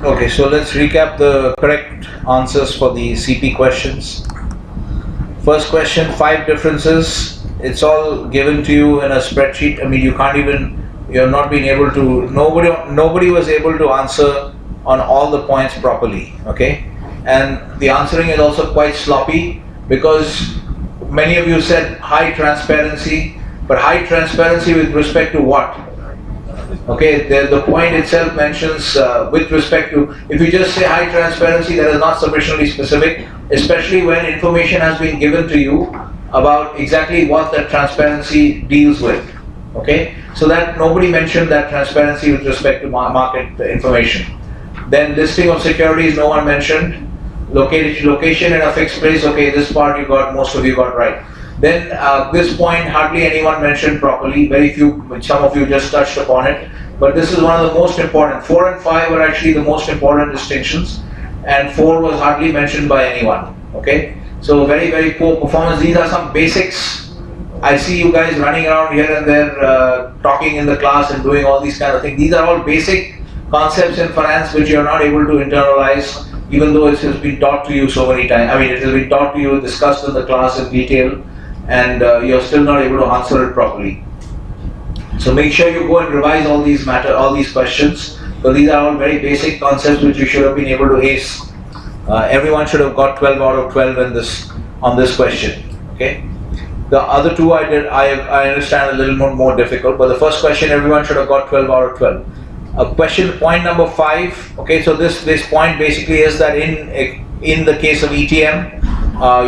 Okay, so let's recap the correct answers for the CP questions. First question, 5 differences. It's all given to you in a spreadsheet. I mean, you're not being able to, nobody was able to answer on all the points properly, okay? And the answering is also quite sloppy because many of you said high transparency, but high transparency with respect to what? Okay, the point itself mentions with respect to, if you just say high transparency, that is not sufficiently specific, especially when information has been given to you about exactly what that transparency deals with. Okay, so that nobody mentioned that transparency with respect to market information. Then listing of securities, no one mentioned. Location in a fixed place, okay, this part most of you got right. Then this point hardly anyone mentioned properly, very few, some of you just touched upon it, but this is one of the most important. 4 and 5 are actually the most important distinctions, and 4 was hardly mentioned by anyone, okay? So very, very poor performance. These are some basics. I see you guys running around here and there, talking in the class and doing all these kind of things. These are all basic concepts in finance which you are not able to internalize, even though it has been taught to you so many times. I mean, it has been taught to you, discussed in the class in detail, and you're still not able to answer it properly. So make sure you go and revise all these questions, because these are all very basic concepts which you should have been able to ace. Everyone should have got 12 out of 12 on this question. Okay. The other two I understand a little more difficult, but the first question everyone should have got 12 out of 12. Point number 5. Okay, so this point basically is that in the case of ETM,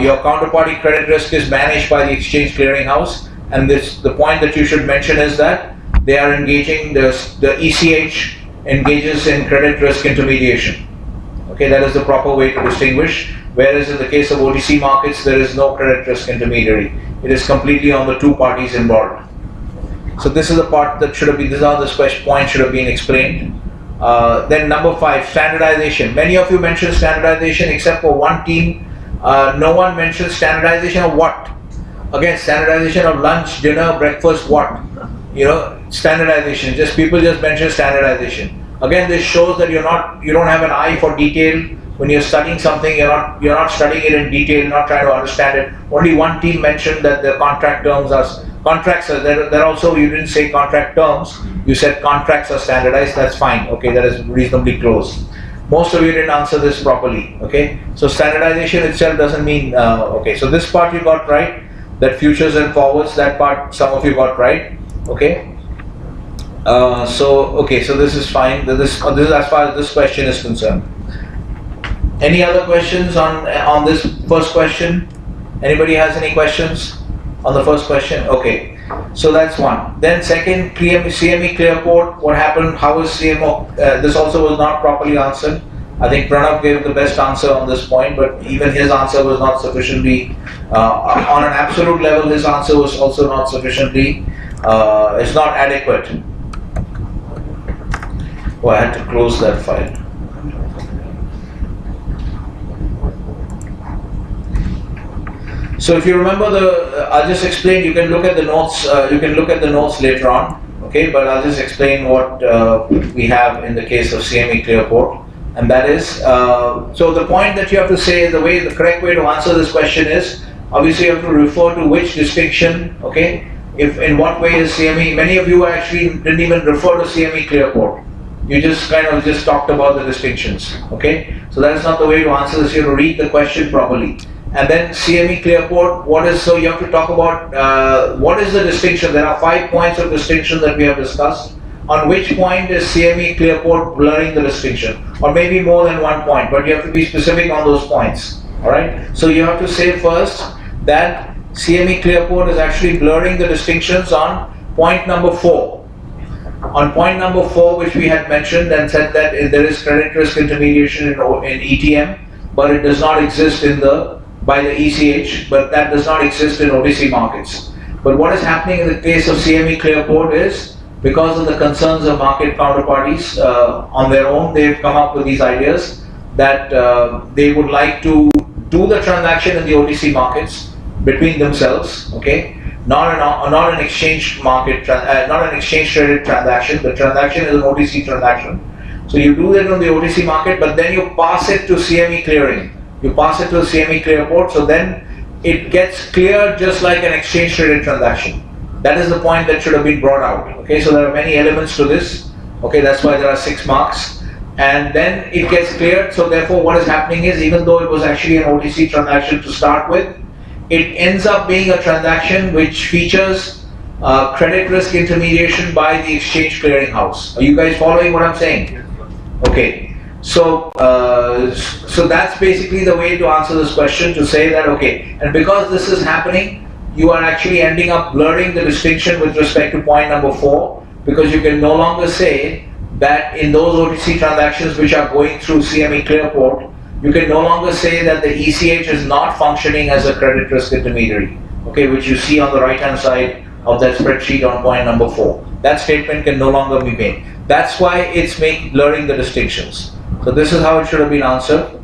your counterparty credit risk is managed by the exchange clearinghouse, and the point that you should mention is that they are engaging, the ECH engages in credit risk intermediation. Okay, that is the proper way to distinguish. Whereas in the case of OTC markets, there is no credit risk intermediary. It is completely on the two parties involved. So this is the part that should have been, this is how this point should have been explained. Then number 5, standardization. Many of you mentioned standardization except for one team. No one mentioned standardization of what? Again, standardization of lunch, dinner, breakfast, what? Standardization. People just mention standardization. Again, this shows that you don't have an eye for detail. When you're studying something, you're not studying it in detail, not trying to understand it. Only one team mentioned that the contract terms are contracts. There also you didn't say contract terms. You said contracts are standardized. That's fine. Okay, that is reasonably close. Most of you didn't answer this properly. Okay, so standardization itself doesn't mean okay. So this part you got right. That futures and forwards, that part some of you got right. Okay. So this is fine. This is as far as this question is concerned. Any other questions on this first question? Anybody has any questions on the first question? Okay, so that's one. Then second, CME Clearport, what happened? How is CMO? This also was not properly answered. I think Pranav gave the best answer on this point, but even his answer was not sufficiently, on an absolute level, his answer was also not sufficiently, it's not adequate. Oh, I had to close that file. So if you remember I'll just explain, you can look at the notes, later on, okay, but I'll just explain what we have in the case of CME Clearport, and that is, so the point that you have to say, the correct way to answer this question is, obviously you have to refer to which distinction, okay, in what way is CME, many of you actually didn't even refer to CME Clearport, you just kind of talked about the distinctions, okay, so that is not the way to answer this, you have to read the question properly. And then CME Clearport, so you have to talk about what is the distinction. There are 5 points of distinction that we have discussed. On which point is CME Clearport blurring the distinction? Or maybe more than one point, but you have to be specific on those points. Alright? So you have to say first that CME Clearport is actually blurring the distinctions on point number 4. On point number 4, which we had mentioned and said that there is credit risk intermediation in ETM, but it does not exist by the ECH, but that does not exist in OTC markets. But what is happening in the case of CME Clearport is, because of the concerns of market counterparties on their own, they've come up with these ideas that they would like to do the transaction in the OTC markets between themselves, okay? Not an exchange market, not an exchange traded transaction. The transaction is an OTC transaction, So you do that on the OTC market, but then you pass it to CME clearing. You pass it to the CME clear port, so then it gets cleared just like an exchange traded transaction. That is the point that should have been brought out. Okay, so there are many elements to this. Okay, that's why there are 6 marks. And then it gets cleared, so therefore what is happening is, even though it was actually an OTC transaction to start with, it ends up being a transaction which features credit risk intermediation by the exchange clearing house. Are you guys following what I'm saying? Okay, so so that's basically the way to answer this question, to say that, okay, and because this is happening, you are actually ending up blurring the distinction with respect to point number 4, because you can no longer say that in those OTC transactions which are going through CME Clearport, you can no longer say that the ECH is not functioning as a credit risk intermediary, okay, which you see on the right hand side of that spreadsheet on point number 4. That statement can no longer be made. That's why it's blurring the distinctions. So this is how it should have been answered,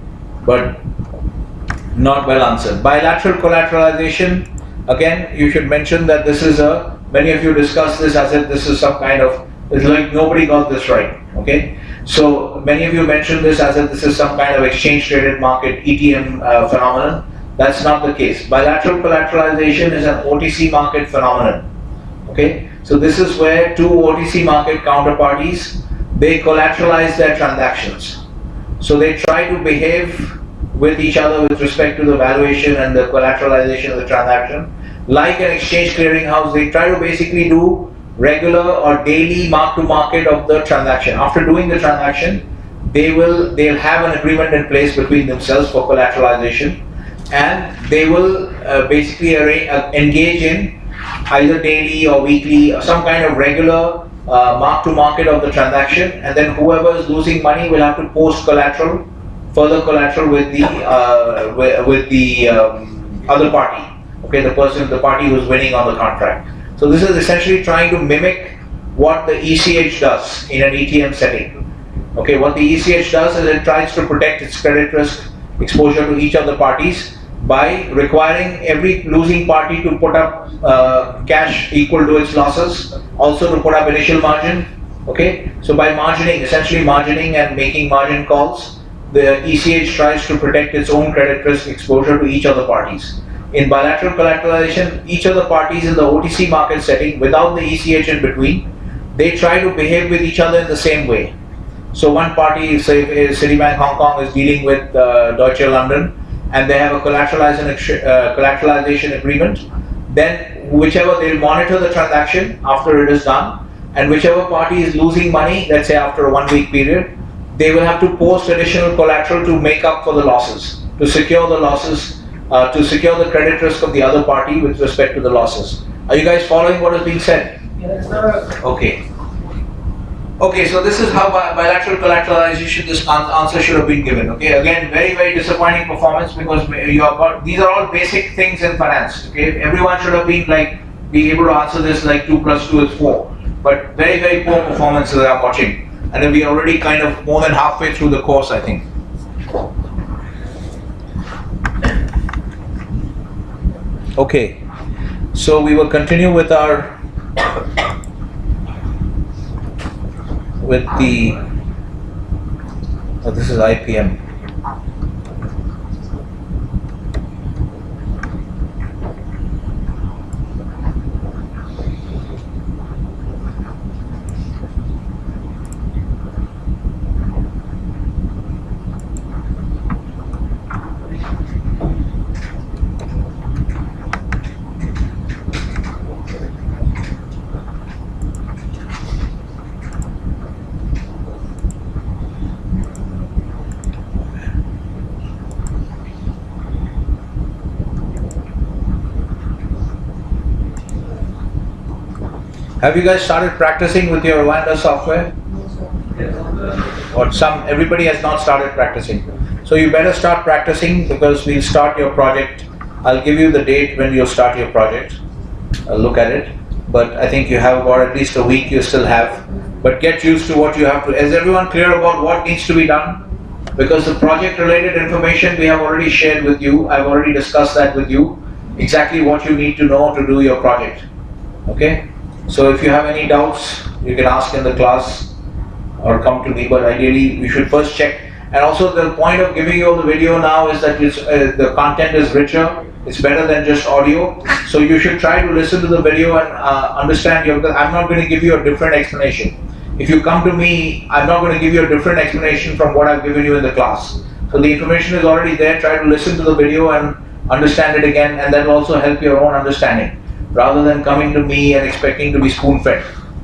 but not well answered. Bilateral collateralization, again, you should mention that this is many of you discussed this as if this is some kind of, it's like nobody got this right, okay? So many of you mentioned this as if this is some kind of exchange traded market ETM phenomenon. That's not the case. Bilateral collateralization is an OTC market phenomenon, okay? So this is where two OTC market counterparties, they collateralize their transactions. So they try to behave with each other with respect to the valuation and the collateralization of the transaction. Like an exchange clearing house, they try to basically do regular or daily mark to market of the transaction. After doing the transaction, they'll have an agreement in place between themselves for collateralization, and they will basically engage in either daily or weekly or some kind of regular mark to market of the transaction, and then whoever is losing money will have to post collateral, further collateral with the other party, okay, the party who's winning on the contract. So this is essentially trying to mimic what the ECH does in an ETM setting. Okay, what the ECH does is it tries to protect its credit risk exposure to each of the parties by requiring every losing party to put up cash equal to its losses, also to put up initial margin. Okay, so by margining, essentially margining and making margin calls, the ECH tries to protect its own credit risk exposure to each of the parties. In bilateral collateralization, each of the parties in the OTC market setting, without the ECH in between, they try to behave with each other in the same way. So one party, say Citibank Hong Kong, is dealing with Deutsche London, and they have a collateralization agreement. Then whichever, they'll monitor the transaction after it is done, and whichever party is losing money, let's say after a 1 week period, they will have to post additional collateral to make up for the losses, to secure the losses, to secure the credit risk of the other party with respect to the losses. Are you guys following what is being said? Yes, sir. Okay. Okay, so this is how bilateral collateralization, this answer should have been given. Okay, again, very, very disappointing performance, because these are all basic things in finance. Okay, everyone should have been be able to answer this like 2 + 2 is 4. But very, very poor performances I'm watching. And then we are already kind of more than halfway through the course, I think. Okay, so we will continue with our this is IPM. Have you guys started practicing with your Rwanda software? Or everybody has not started practicing. So you better start practicing, because we'll start your project. I'll give you the date when you'll start your project. I'll look at it. But I think you have about at least a week you still have. But get used to what you have to. Is everyone clear about what needs to be done? Because the project related information we have already shared with you. I've already discussed that with you. Exactly what you need to know to do your project. Okay? So if you have any doubts, you can ask in the class. or come to me, but ideally you should first check. And also the point of giving you the video now is that the content is richer, it's better than just audio. So you should try to listen to the video and understand I'm not going to give you a different explanation. If you come to me, I'm not going to give you a different explanation from what I've given you in the class. So the information is already there, try to listen to the video and understand it again, and that will also help your own understanding, rather than coming to me and expecting to be spoon-fed.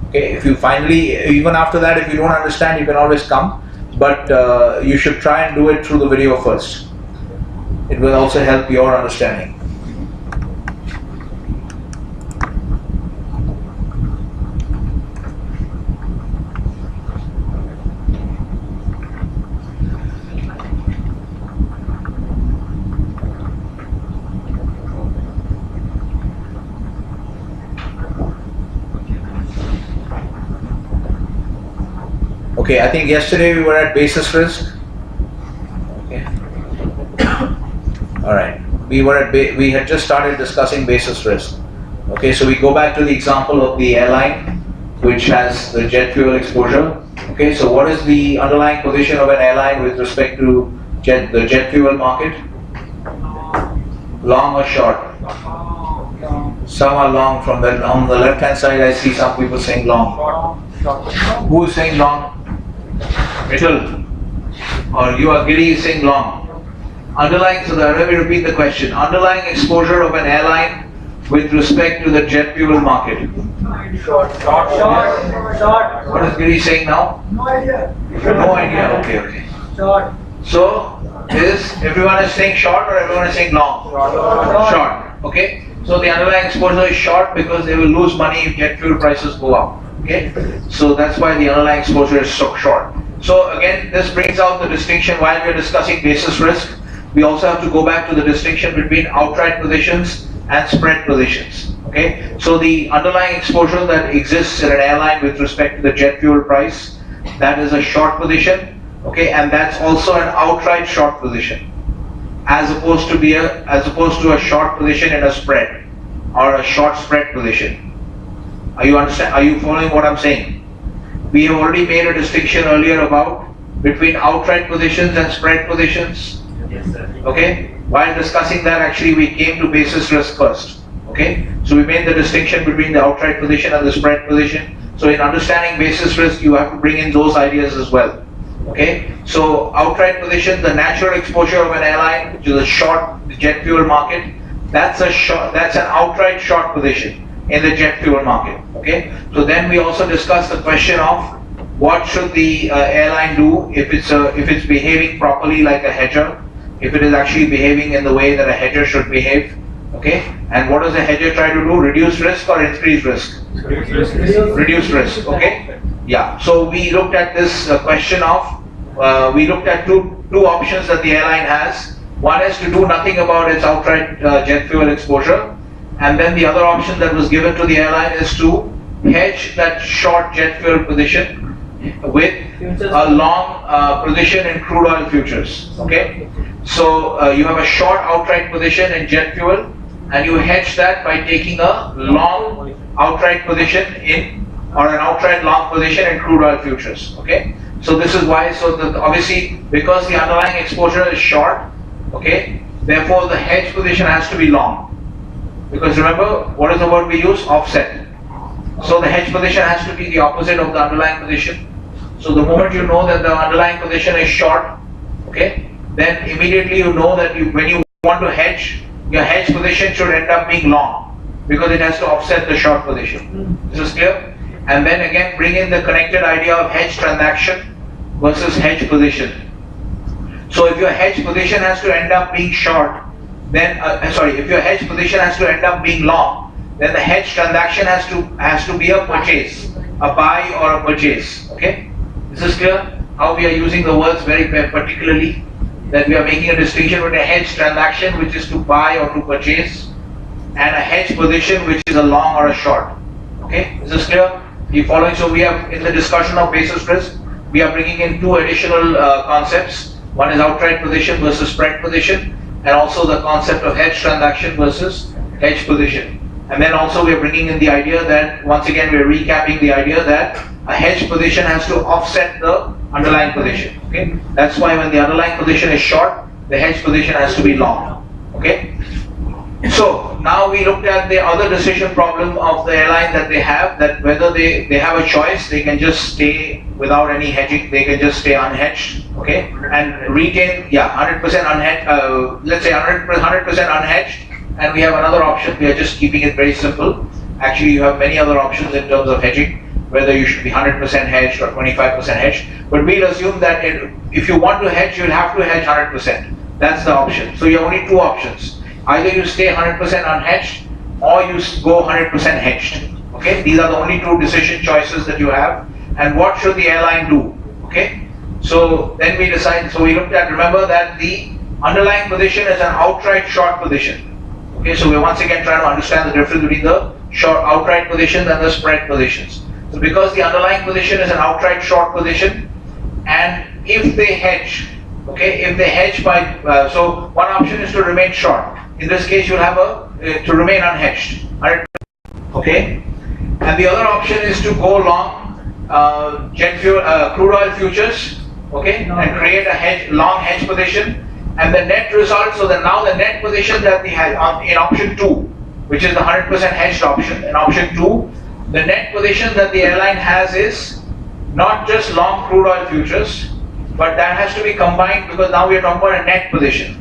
Okay, if you finally, even after that, if you don't understand, you can always come, but you should try and do it through the video first. It will also help your understanding. Okay, I think yesterday we were at basis risk. Okay. All right. We had just started discussing basis risk. Okay, so we go back to the example of the airline, which has the jet fuel exposure. Okay, so what is the underlying position of an airline with respect to the jet fuel market? Long or short? Some are long. On the left hand side, I see some people saying long. Who is saying long? Middle. Or you are Giri saying long. Underlying, so let me repeat the question. Underlying exposure of an airline with respect to the jet fuel market. Short. What is Giri saying now? No idea. No idea. Okay. Short. So, everyone is saying short or everyone is saying long? Short. Okay. So the underlying exposure is short because they will lose money if jet fuel prices go up. Okay. So that's why the underlying exposure is so short. So again, this brings out the distinction while we are discussing basis risk. We also have to go back to the distinction between outright positions and spread positions. Okay, so the underlying exposure that exists in an airline with respect to the jet fuel price, that is a short position. Okay, and that's also an outright short position, as opposed to a short position in a spread or a short spread position. Are you following what I'm saying? We have already made a distinction earlier between outright positions and spread positions. Yes, sir. Okay, while discussing that, actually we came to basis risk first. Okay, so we made the distinction between the outright position and the spread position. So in understanding basis risk, you have to bring in those ideas as well. Okay, so outright position, the natural exposure of an airline, which is a short jet fuel market, that's an outright short position in the jet fuel market. Okay, so then we also discussed the question of what should the airline do if it's behaving properly like a hedger, if it is actually behaving in the way that a hedger should behave. Okay, and what does a hedger try to do? Reduce risk or increase risk? Reduce risk. Okay, yeah. So we looked at this question of we looked at two options that the airline has. One is to do nothing about its outright jet fuel exposure, and then the other option that was given to the airline is to hedge that short jet fuel position with a long position in crude oil futures. Okay, so you have a short outright position in jet fuel, and you hedge that by taking a long outright position or an outright long position in crude oil futures. Okay, so this is why. So obviously, because the underlying exposure is short, okay, therefore the hedge position has to be long. Because remember, what is the word we use? Offset. So the hedge position has to be the opposite of the underlying position. So the moment you know that the underlying position is short, okay, then immediately you know that when you want to hedge, your hedge position should end up being long, because it has to offset the short position. This is clear? And then again bring in the connected idea of hedge transaction versus hedge position. So if your hedge position has to end up being short, then if your hedge position has to end up being long, then the hedge transaction has to be a purchase, a buy or a purchase. Okay, this is clear? How we are using the words very particularly, that we are making a distinction between a hedge transaction, which is to buy or to purchase, and a hedge position, which is a long or a short. Okay, is this clear? You following? So we have, in the discussion of basis risk, we are bringing in two additional concepts. One is outright position versus spread position, and also the concept of hedge transaction versus hedge position. And then also we're bringing in the idea that, once again, we're recapping the idea that a hedge position has to offset the underlying position. Okay, that's why when the underlying position is short, the hedge position has to be long. Okay, so now we looked at the other decision problem of the airline that they have, that whether they have a choice, they can just stay without any hedging, they can just stay unhedged, okay, and retain 100% unhedged, let's say 100% unhedged, and we have another option. We are just keeping it very simple. Actually, you have many other options in terms of hedging, whether you should be 100% hedged or 25% hedged. But we'll assume that if you want to hedge, you'll have to hedge 100%. That's the option. So you have only two options. Either you stay 100% unhedged, or you go 100% hedged. Okay, these are the only two decision choices that you have. And what should the airline do? Okay, so then we decide. So we looked at. Remember that the underlying position is an outright short position. Okay, so we're once again trying to understand the difference between the short outright positions and the spread positions. So because the underlying position is an outright short position, and if they hedge, okay, if they hedge by, so one option is to remain short. In this case, you'll have to remain unhedged. Okay, and the other option is to go long jet fuel, crude oil futures, okay, and create a long hedge position. And the net result, so that now the net position that we had in option 2, which is the 100% hedged option, in option 2, the net position that the airline has is not just long crude oil futures, but that has to be combined, because now we are talking about a net position.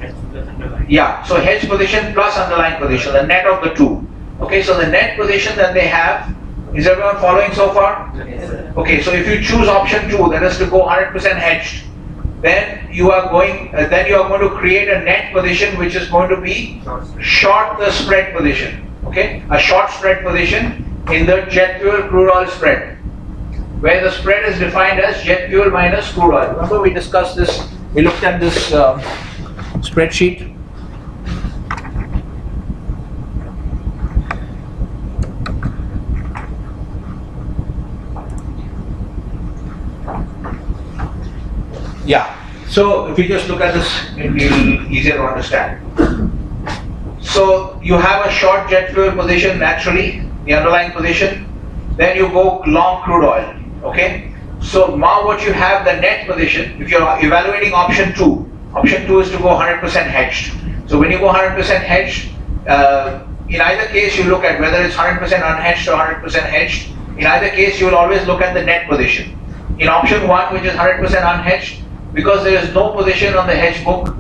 Yeah, so hedge position plus underlying position, the net of the two. Okay, so the net position that they have, is everyone following so far? Yes, sir. Okay, so if you choose option 2, that is to go 100% hedged, then you are going to create a net position which is going to be short the spread position. Okay, a short spread position in the jet fuel crude oil spread, where the spread is defined as jet fuel minus crude oil. Remember we discussed this, we looked at this spreadsheet. Yeah, so if you just look at this, it will be easier to understand. So you have a short jet fuel position naturally, the underlying position, then you go long crude oil, okay? So now what you have, the net position, if you're evaluating option 2 is to go 100% hedged. So when you go 100% hedged, in either case you look at whether it's 100% unhedged or 100% hedged. In either case you will always look at the net position. In option 1, which is 100% unhedged, because there is no position on the hedge book,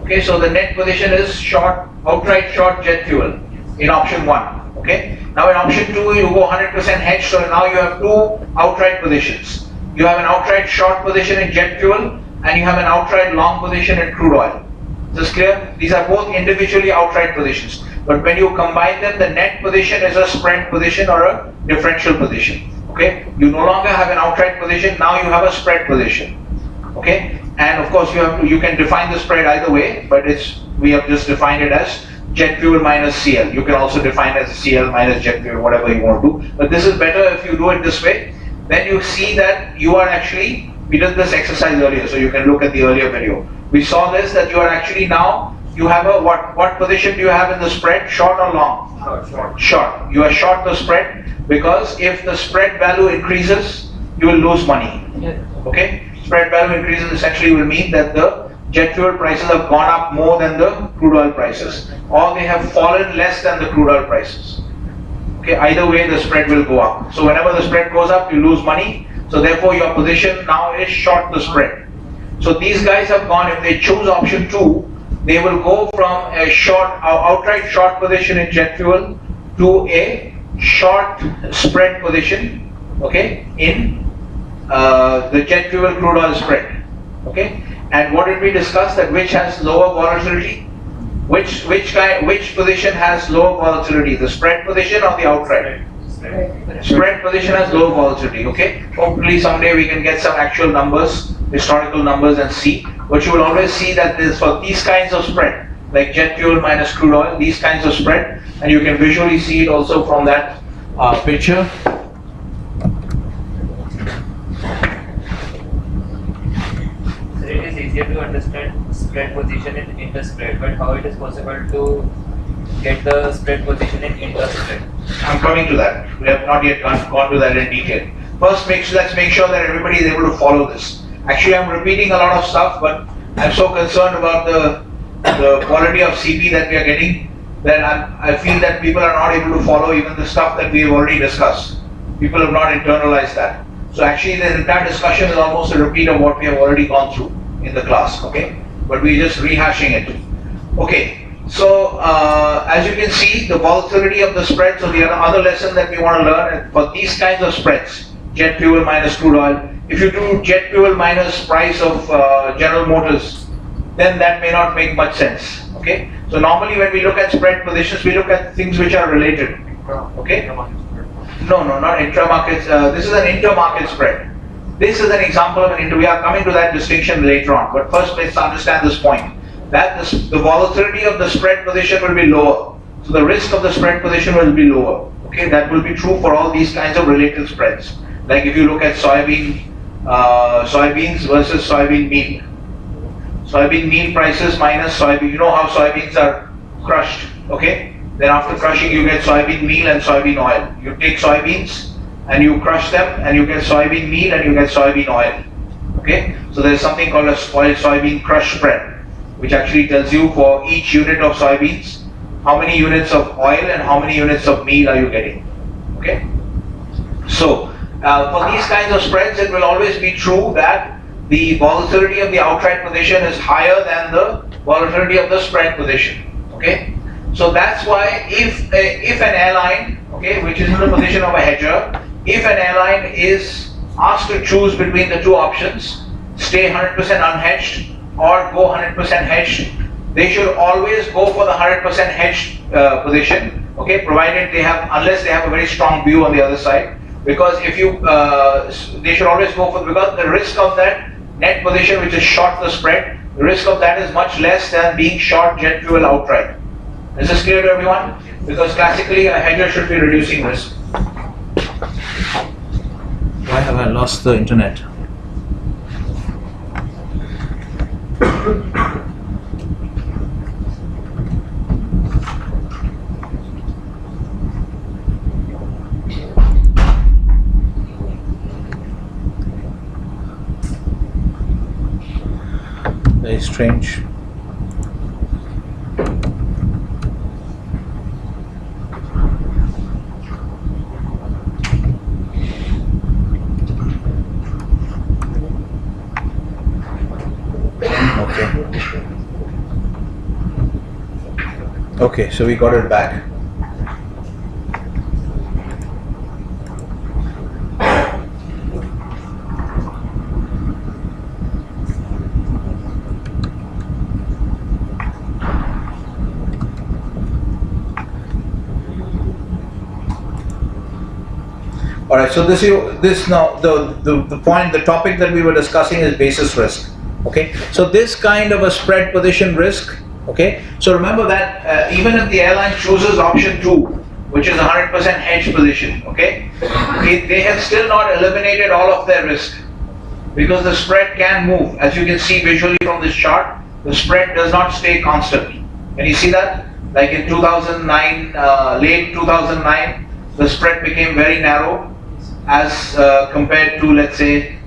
okay, so the net position is short, outright short jet fuel in option 1, okay. Now in option 2 you go 100% hedged, so now you have two outright positions. You have an outright short position in jet fuel, and you have an outright long position in crude oil. Is this clear? These are both individually outright positions, but when you combine them, the net position is a spread position or a differential position, okay. You no longer have an outright position, now you have a spread position. Okay, and of course you can define the spread either way, but we have just defined it as jet fuel minus CL. You can also define it as CL minus jet fuel, whatever you want to do. But this is better if you do it this way. Then you see that you are actually, we did this exercise earlier, so you can look at the earlier video. We saw this, that you are actually now, you have a, what position do you have in the spread, short or long? Short. Short. You are short the spread, because if the spread value increases, you will lose money. Okay? Spread value increases essentially will mean that the jet fuel prices have gone up more than the crude oil prices, or they have fallen less than the crude oil prices. Okay, either way the spread will go up. So whenever the spread goes up, you lose money. So therefore your position now is short the spread. So these guys have gone, if they choose option 2, they will go from a short, outright short position in jet fuel to a short spread position, okay, in the jet fuel crude oil spread, okay. And what did we discuss? That which has lower volatility? Which position has lower volatility? The spread position or the outright? Spread position has lower volatility, okay. Hopefully someday we can get some actual numbers, historical numbers, and see. But you will always see that this, for these kinds of spread, like jet fuel minus crude oil, these kinds of spread, and you can visually see it also from that picture. It is easier to understand spread position in the spread, but how it is possible to get the spread position in inter-spread? I'm coming to that. We have not yet gone to that in detail. First, let's make sure that everybody is able to follow this. Actually, I'm repeating a lot of stuff, but I'm so concerned about the quality of CP that we are getting that I feel that people are not able to follow even the stuff that we have already discussed. People have not internalized that. So actually, the entire discussion is almost a repeat of what we have already gone through in the class, okay? But we're just rehashing it. Okay, so as you can see, the volatility of the spread, so the other lesson that we want to learn for these kinds of spreads, jet fuel minus crude oil, if you do jet fuel minus price of General Motors, then that may not make much sense, okay? So normally when we look at spread positions, we look at things which are related, okay? No, not intra-markets, this is an inter-market spread. This is an example of an inter, we are coming to that distinction later on, but first let's understand this point, that the volatility of the spread position will be lower. So the risk of the spread position will be lower, okay? That will be true for all these kinds of related spreads. Like if you look at soybeans versus soybean meal. Soybean meal prices minus soybean, you know how soybeans are crushed, okay? Then after crushing you get soybean meal and soybean oil. You take soybeans and you crush them and you get soybean meal and you get soybean oil, okay? So there's something called a soybean crush spread, which actually tells you for each unit of soybeans, how many units of oil and how many units of meal are you getting, okay? So for these kinds of spreads, it will always be true that the volatility of the outright position is higher than the volatility of the spread position, okay? So that's why if an airline, okay, which is in the position of a hedger, if an airline is asked to choose between the two options, stay 100% unhedged or go 100% hedged, they should always go for the 100% hedged position, okay, provided they have, unless they have a very strong view on the other side. Because if you, they should always go for, because the risk of that net position which is short the spread, the risk of that is much less than being short jet fuel outright. Is this clear to everyone? Because classically a hedger should be reducing risk. Why have I lost the internet? Very strange. Okay, so we got it back. All right, so this now the point, the topic that we were discussing is basis risk. Okay, so this kind of a spread position risk. Okay, so remember that even if the airline chooses option 2, which is a 100% hedge position, okay, they have still not eliminated all of their risk, because the spread can move. As you can see visually from this chart, the spread does not stay constant. Can you see that? Like in 2009, late 2009, the spread became very narrow as compared to, let's say,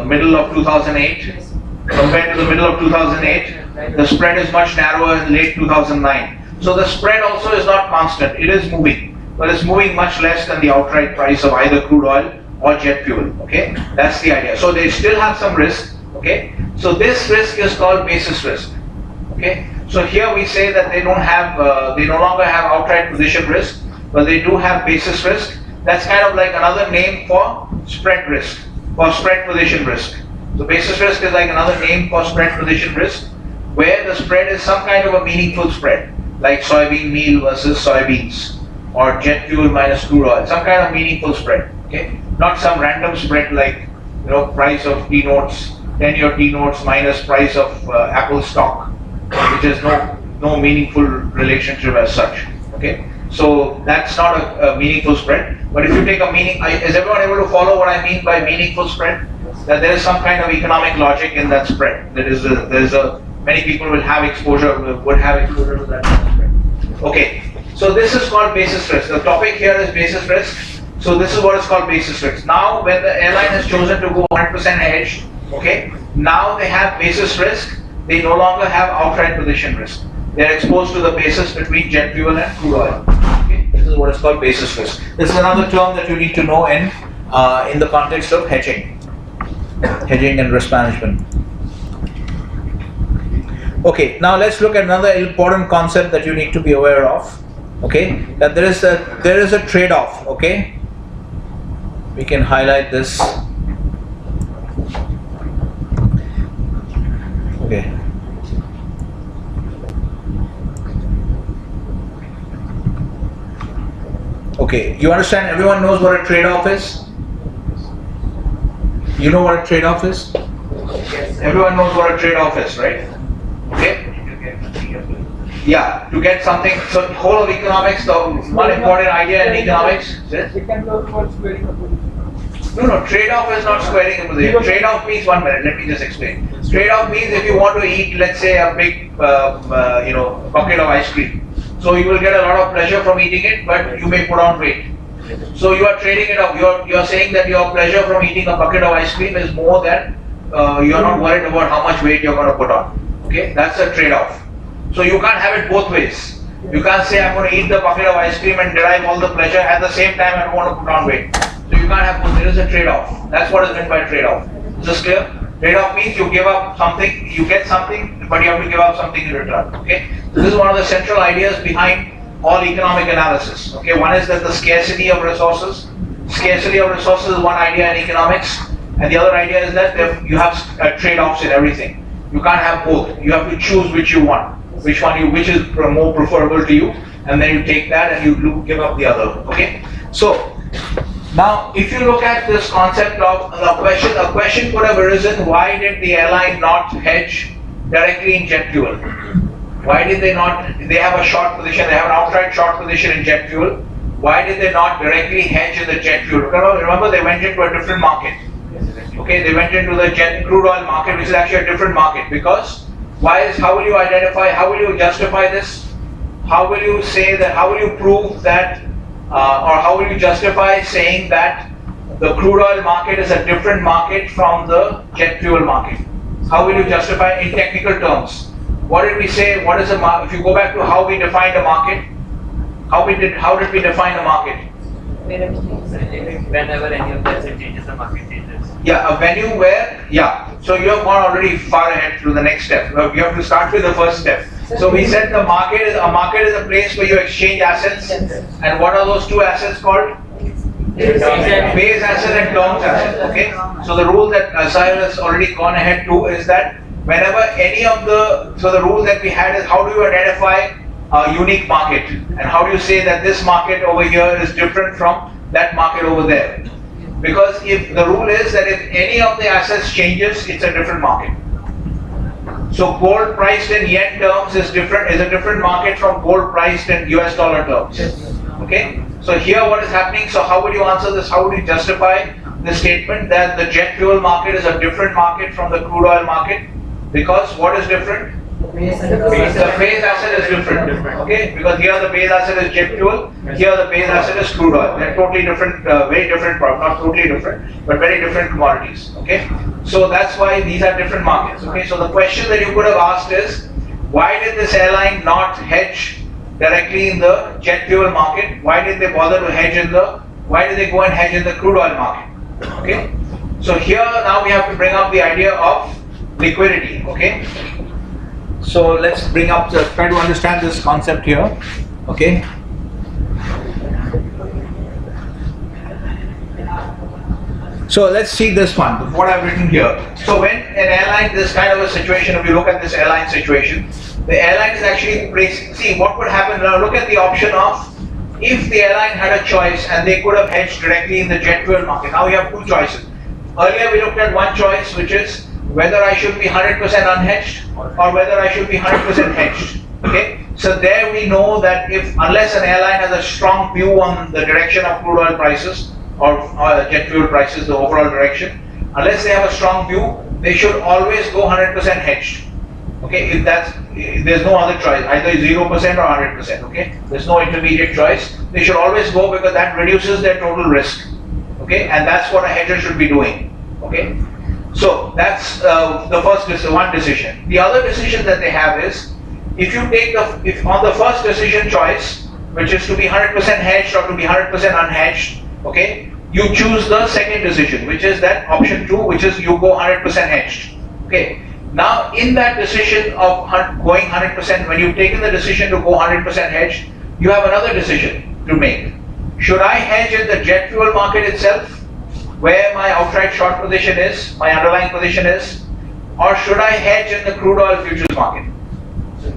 middle of 2008. Compared to the middle of 2008, the spread is much narrower in late 2009. So the spread also is not constant. It is moving, but it's moving much less than the outright price of either crude oil or jet fuel. Okay, that's the idea. So they still have some risk. Okay, so this risk is called basis risk. Okay, so here we say that they don't have, they no longer have outright position risk, but they do have basis risk. That's kind of like another name for spread risk, for spread position risk. So basis risk is like another name for spread position risk, where the spread is some kind of a meaningful spread, like soybean meal versus soybeans, or jet fuel minus crude oil, some kind of meaningful spread. Okay, not some random spread like, you know, price of T-notes, 10-year T-notes minus price of Apple stock, which has no meaningful relationship as such. Okay, so that's not a meaningful spread. But if you take a is everyone able to follow what I mean by meaningful spread? That there is some kind of economic logic in that spread. Many people will have exposure, would have exposure to that spread. Okay, so this is called basis risk. The topic here is basis risk. So this is what is called basis risk. Now, when the airline has chosen to go 100% hedged, okay, now they have basis risk. They no longer have outright position risk. They are exposed to the basis between jet fuel and crude oil. Okay, this is what is called basis risk. This is another term that you need to know in the context of hedging and risk management. Okay, now let's look at another important concept that you need to be aware of. Okay, that there is a trade-off. Okay, we can highlight this. Okay. Okay, you understand? Everyone knows what a trade-off is? You know what a trade-off is? Yes. Everyone knows what a trade-off is, right? Okay? Yeah, to get something. So, whole of economics, the one important idea in economics. It can be also called squaring a position. No, trade-off is not squaring a position. Trade-off means, 1 minute, let me just explain. Trade-off means if you want to eat, let's say, a big, bucket of ice cream. So you will get a lot of pleasure from eating it, but you may put on weight. So you are trading it up. You are saying that your pleasure from eating a bucket of ice cream is more than you are not worried about how much weight you are going to put on. Okay, that's a trade-off. So you can't have it both ways. You can't say I'm going to eat the bucket of ice cream and derive all the pleasure at the same time I don't want to put on weight. So you can't have both. There is a trade-off. That's what is meant by trade-off. Is this clear? Trade-off means you give up something, you get something, but you have to give up something in return. Okay. So this is one of the central ideas behind all economic analysis. Okay. One is that the scarcity of resources. Scarcity of resources is one idea in economics, and the other idea is that you have trade-offs in everything. You can't have both. You have to choose which you want, which is more preferable to you, and then you take that and you give up the other. Okay. So now, if you look at this concept of a question could have arisen: why did the airline not hedge directly in jet fuel? Why did they not? They have a short position. They have an outright short position in jet fuel. Why did they not directly hedge in the jet fuel? Remember, they went into a different market. Okay, they went into the crude oil market, which is actually a different market. Because how will you identify? How will you justify this? How will you say that? How will you prove that? Or how will you justify saying that the crude oil market is a different market from the jet fuel market? How will you justify in technical terms? What did we say? What is a market? If you go back to how we defined a market, how did we define a market? Whenever any of the asset changes, the market changes. Yeah, a venue where, yeah. So you have gone already far ahead to the next step. You have to start with the first step. So we said the market is a place where you exchange assets. And what are those two assets called? Base asset and terms asset. Okay. So the rule that Sahil has already gone ahead to is that whenever the rule that we had is how do you identify a unique market, and how do you say that this market over here is different from that market over there? Because if the rule is that if any of the assets changes, it's a different market. So gold priced in yen terms is a different market from gold priced in US dollar terms. Okay? So here what is happening, so how would you answer this? How would you justify the statement that the jet fuel market is a different market from the crude oil market? Because what is different? The base asset is different. Okay? Because here the base asset is jet fuel, here the base asset is crude oil. They're totally different, very different, not totally different, but very different commodities. Okay? So that's why these are different markets. Okay? So the question that you could have asked is, why did this airline not hedge directly in the jet fuel market? Why did they bother to why did they go and hedge in the crude oil market? Okay? So here now we have to bring up the idea of liquidity. Okay? So let's try to understand this concept here. Okay? So let's see this one, what I've written here. So when an airline, this kind of a situation, if you look at this airline situation, the airline is actually see what would happen. Now look at the option of if the airline had a choice and they could have hedged directly in the jet fuel market. Now we have two choices. Earlier we looked at one choice, which is whether I should be 100% unhedged or whether I should be 100% hedged. Okay? So there we know that unless an airline has a strong view on the direction of crude oil prices or jet fuel prices, the overall direction, unless they have a strong view, they should always go 100% hedged. Okay, if there's no other choice, either 0% or 100%. Okay, there's no intermediate choice. They should always go because that reduces their total risk. Okay, and that's what a hedger should be doing. Okay, so that's the first one decision. The other decision that they have is if you take if on the first decision choice, which is to be 100% hedged or to be 100% unhedged, okay, you choose the second decision, which is that option 2, which is you go 100% hedged. Okay. Now, in that decision of going 100%, when you've taken the decision to go 100% hedged, you have another decision to make. Should I hedge in the jet fuel market itself, where my outright short position is, my underlying position is, or should I hedge in the crude oil futures market?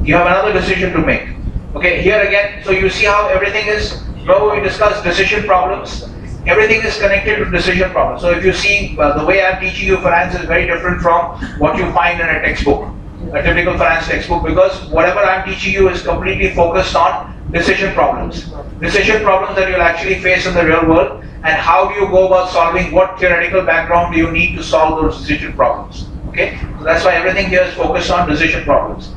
You have another decision to make. Okay, here again, so you see how everything is, remember we discussed decision problems, everything is connected to decision problems. So if you see, the way I'm teaching you finance is very different from what you find in a textbook, a typical finance textbook, because whatever I'm teaching you is completely focused on decision problems that you'll actually face in the real world, and how do you go about solving, what theoretical background do you need to solve those decision problems. Okay, so that's why everything here is focused on decision problems.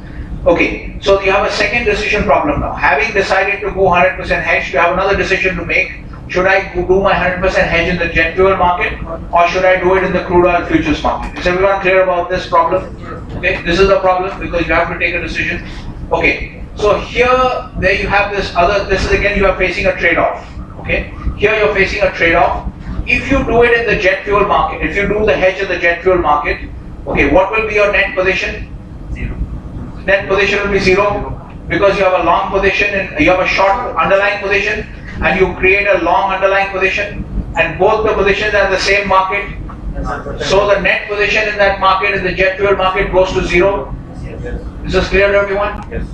Okay, so you have a second decision problem now. Having decided to go 100% hedged, you have another decision to make. Should I do my 100% hedge in the jet fuel market, or should I do it in the crude oil futures market? Is everyone clear about this problem? Okay, this is a problem because you have to take a decision. Okay, so here, there you have this is again you are facing a trade-off. Okay, here you're facing a trade-off. If you do it in the jet fuel market, if you do the hedge in the jet fuel market, okay, what will be your net position? Zero. Net position will be 0 because you have a long position and you have a short underlying position, and you create a long underlying position, and both the positions are the same market. So the net position in that market, in the jet fuel market, goes to 0. Is this clear to everyone? Yes.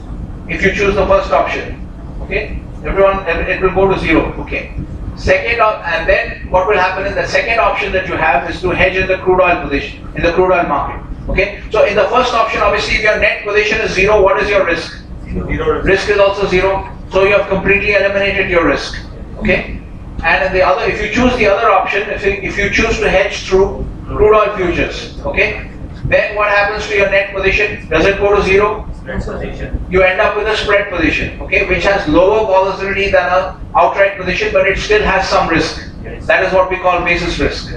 If you choose the first option, okay, everyone, it will go to 0. Okay. Second, and then what will happen in the second option that you have is to hedge in the crude oil position, in the crude oil market. Okay. So in the first option, obviously, if your net position is 0, what is your risk? Zero. Risk is also 0. So you have completely eliminated your risk. Okay. And in the other, if you choose the other option, if you choose to hedge through crude oil futures, okay, then what happens to your net position? Does it go to 0? Spread position. You end up with a spread position, okay, which has lower volatility than an outright position, but it still has some risk. Yes. That is what we call basis risk.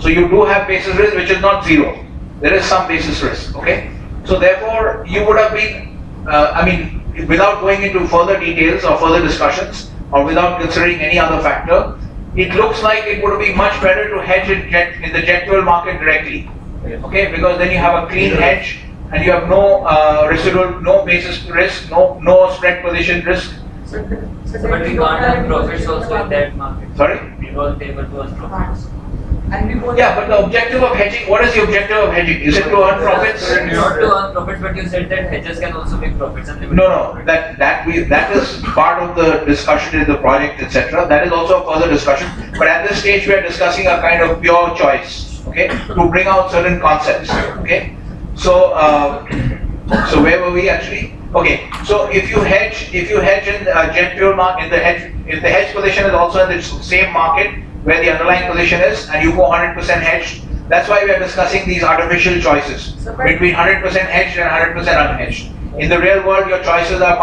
So you do have basis risk, which is not 0. There is some basis risk, okay. So therefore, you would have been, without going into further details or further discussions, or without considering any other factor, it looks like it would be much better to hedge in the jet fuel market directly. Okay, because then you have a clean hedge and you have no residual, no basis risk, no spread position risk. But we can't have profits also in that market. Sorry? We won't be able to earn profits. And we both Yeah, but the objective of hedging, what is the objective of hedging? Is it to earn profits? Not to earn profits, but you said that hedges can also make profits and limited No, profits. that is part of the discussion in the project, etc. That is also a further discussion. But at this stage, we are discussing a kind of pure choice, okay, to bring out certain concepts, okay. So, so where were we actually? Okay, so if you hedge in the jet fuel market, if the hedge position is also in the same market where the underlying position is, and you go 100% hedged, that's why we are discussing these artificial choices between 100% hedged and 100% unhedged. In the real world, your choices are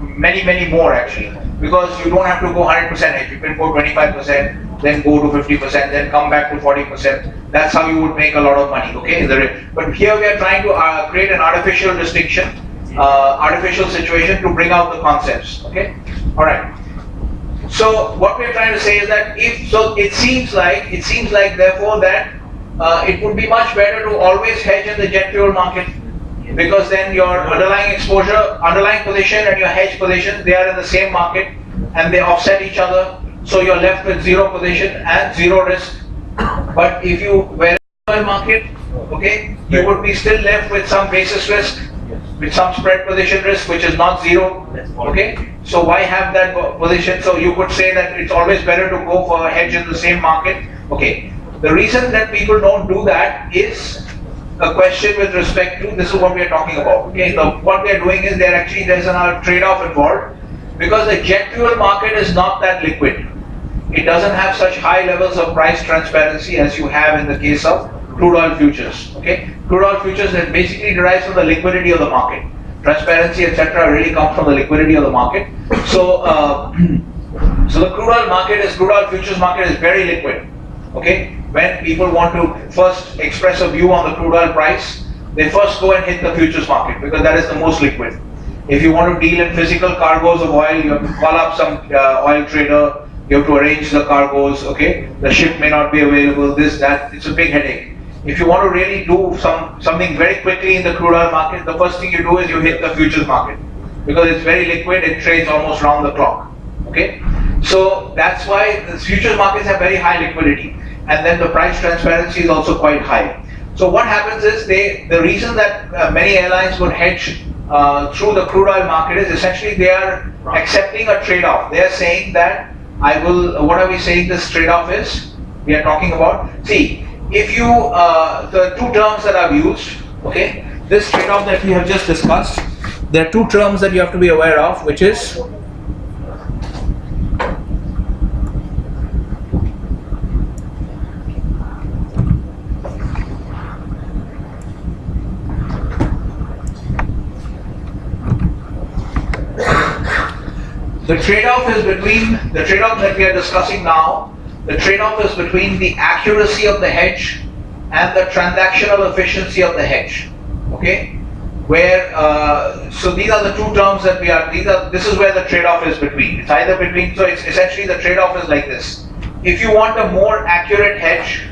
many more actually, because you don't have to go 100% hedged. You can go 25%, then go to 50%, then come back to 40%. That's how you would make a lot of money, okay? But here we are trying to create an artificial distinction, artificial situation to bring out the concepts, okay? All right. So what we are trying to say is that it seems like therefore that it would be much better to always hedge in the jet fuel market, because then your underlying exposure, underlying position and your hedge position, they are in the same market and they offset each other. So you're left with 0 position and 0 risk. But if you were in the oil market, okay, you would be still left with some basis risk, with some spread position risk, which is not 0. Okay, so why have that position? So you could say that it's always better to go for a hedge in the same market. Okay, the reason that people don't do that is a question with respect to, this is what we are talking about. Okay, so what we are doing is there's a trade-off involved, because the jet fuel market is not that liquid. It doesn't have such high levels of price transparency as you have in the case of crude oil futures. Okay, crude oil futures that basically derives from the liquidity of the market. Transparency, etc., really comes from the liquidity of the market. So, so the crude oil futures market is very liquid. Okay, when people want to first express a view on the crude oil price, they first go and hit the futures market because that is the most liquid. If you want to deal in physical cargoes of oil, you have to call up some oil trader. You have to arrange the cargoes. Okay, the ship may not be available. This, that. It's a big headache. If you want to really do something very quickly in the crude oil market, the first thing you do is you hit the futures market because it's very liquid. It trades almost round the clock. Okay, so that's why the futures markets have very high liquidity, and then the price transparency is also quite high. So what happens is the reason that many airlines would hedge through the crude oil market is essentially they are accepting a trade-off. They are saying that what are we saying this trade-off is? We are talking about, see, if you, the two terms that I've used, okay, this trade-off that we have just discussed, there are two terms that you have to be aware of, which is the trade-off that we are discussing now. The trade-off is between the accuracy of the hedge and the transactional efficiency of the hedge. Okay, where so these are the two terms that this is where the trade-off is between. It's either between. So it's essentially the trade-off is like this. If you want a more accurate hedge,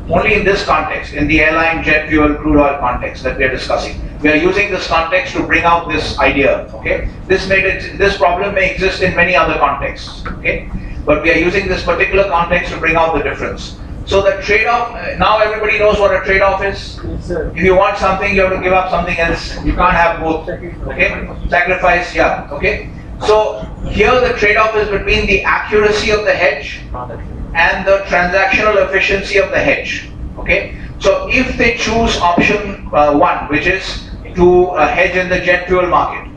only in this context, in the airline, jet fuel, crude oil context that we are discussing, we are using this context to bring out this idea. Okay, this problem may exist in many other contexts. Okay, but we are using this particular context to bring out the difference. So the trade-off, now everybody knows what a trade-off is. Yes, sir. If you want something, you have to give up something else. You can't have both. Okay, sacrifice. Yeah. Okay. So here the trade-off is between the accuracy of the hedge and the transactional efficiency of the hedge. Okay, so if they choose option 1, which is to hedge in the jet fuel market,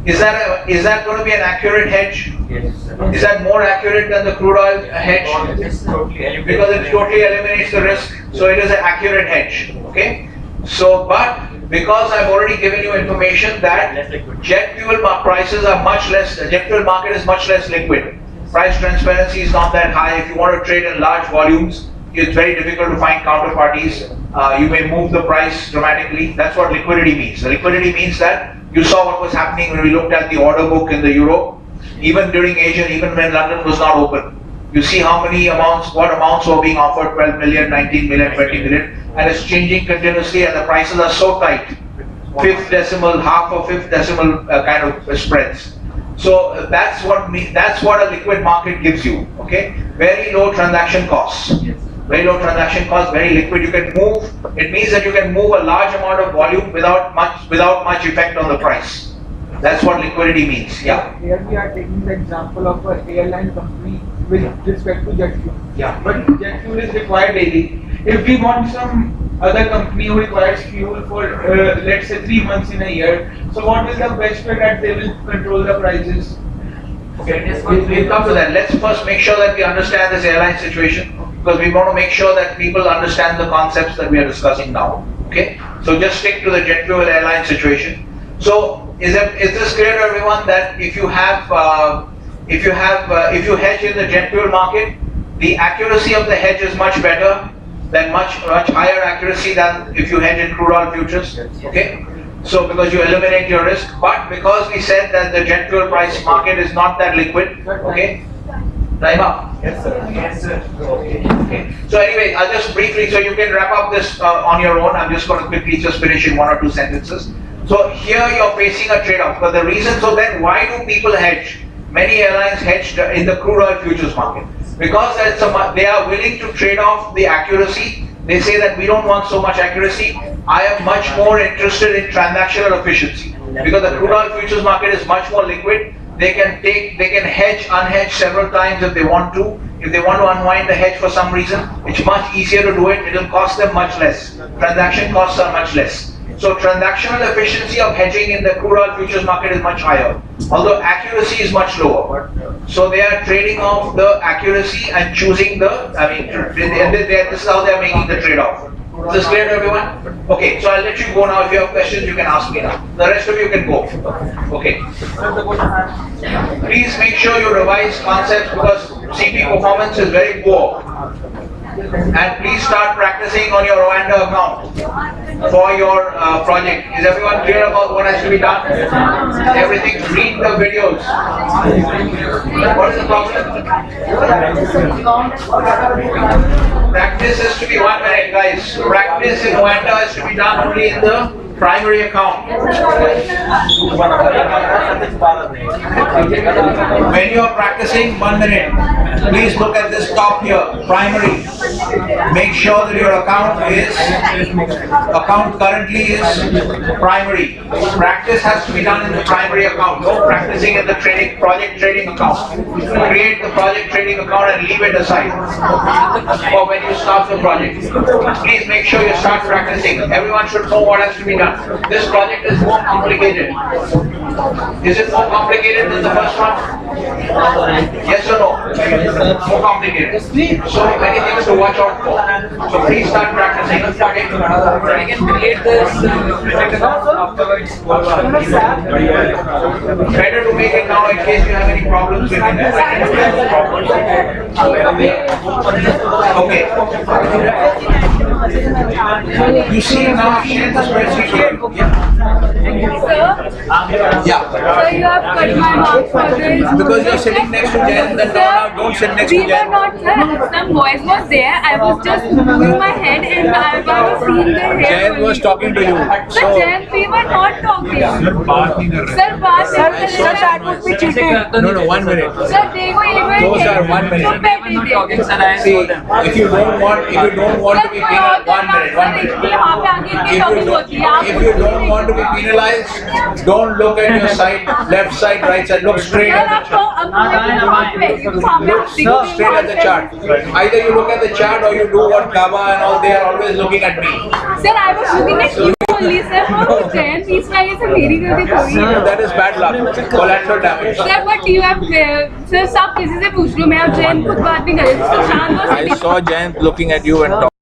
is that going to be an accurate hedge? Yes, sir. Is that more accurate than the crude oil hedge? It's totally Because it totally eliminates the risk, so it is an accurate hedge. Okay, so but because I've already given you information that jet fuel prices are much less, the jet fuel market is much less liquid. Price transparency is not that high. If you want to trade in large volumes, it's very difficult to find counterparties. You may move the price dramatically. That's what liquidity means. The liquidity means that you saw what was happening when we looked at the order book in the euro. Even during Asia, even when London was not open, you see how many amounts, what amounts were being offered, 12 million, 19 million, 20 million, and it's changing continuously, and the prices are so tight. Fifth decimal, half or fifth decimal kind of spreads. So that's what a liquid market gives you. Okay, very low transaction costs. Very low transaction costs, very liquid. You can move. It means that you can move a large amount of volume without much effect on the price. That's what liquidity means. Yeah. Here we are taking the example of an airline company with respect to jet fuel. Yeah. But jet fuel is required daily. If we want some other company who requires fuel for let's say 3 months in a year, so what is the best way that they will control the prices? Okay, we'll come to that. Let's first make sure that we understand this airline situation, because we want to make sure that people understand the concepts that we are discussing now. Okay, so just stick to the jet fuel airline situation. So is this clear to everyone that if you hedge in the jet fuel market, the accuracy of the hedge is much better than much higher accuracy than if you hedge in crude oil futures. Okay, so because you eliminate your risk, but because we said that the jet fuel price market is not that liquid. Okay, time up. Yes, sir. Yes, sir. Okay. So anyway, I'll just briefly, so you can wrap up this on your own. I'm just going to quickly just finish in 1 or 2 sentences. So here you're facing a trade-off. But the reason, so then why do people hedge? Many airlines hedge in the crude oil futures market because they are willing to trade off the accuracy. They say that we don't want so much accuracy. I am much more interested in transactional efficiency because the crude oil futures market is much more liquid. They can hedge, unhedge several times if they want to. If they want to unwind the hedge for some reason, it's much easier to do it. It will cost them much less. Transaction costs are much less. So transactional efficiency of hedging in the crude oil futures market is much higher, although accuracy is much lower. So they are trading off the accuracy and choosing this is how they are making the trade-off. Is this clear to everyone? Okay, so I'll let you go now. If you have questions, you can ask me now. The rest of you can go. Okay. Please make sure you revise concepts because CP performance is very poor. And please start practicing on your Rwanda account for your project. Is everyone clear about what has to be done? Everything, read the videos. What is the problem? Practice has to be 1 minute, guys. Practice in Rwanda has to be done only in the primary account. When you are practicing, 1 minute. Please look at this top here, primary. Make sure that your account currently is primary. Practice has to be done in the primary account. No practicing in the project trading account. Create the project trading account and leave it aside for when you start the project. Please make sure you start practicing. Everyone should know what has to be done. This project is more complicated. Is it more complicated than the first one? Yes or no? More complicated. So many things to watch out for. So please start practicing. I can create this afterwards. Better to make it now in case you have any problems with it. Okay. You see now, share the spreadsheet here. Yeah. Sir, you have cut my marks for this. Because you're sitting next to Jen, then don't sit next to We were Jen. not, sir. Some boys was there. I was just moving my head and I was seeing the hair. Jen was talking to you. Sir, Jen, we were not talking. Sir, that would be cheating. No, 1 minute. Sir, they were even. Those are 1 minute. So petty Not they talking, were. sir. I See, saw them. if you don't want to be penalized, 1 minute. If you don't want to be penalized, don't look at your side, left side, right side. Look straight at the chart. Look straight at the chart. Either you look at the chart or you do what Kaba and all. They are always looking at me. Sir, I was looking at you only, sir. How Jen, please try it. मेरी गलती थोड़ी है. That is bad luck. Collateral damage. Sir, but you have, sir, सब किसी से पूछ लो. मैं अब जैन खुद बात नहीं कर रही. शांत I saw Jen looking at you and talking.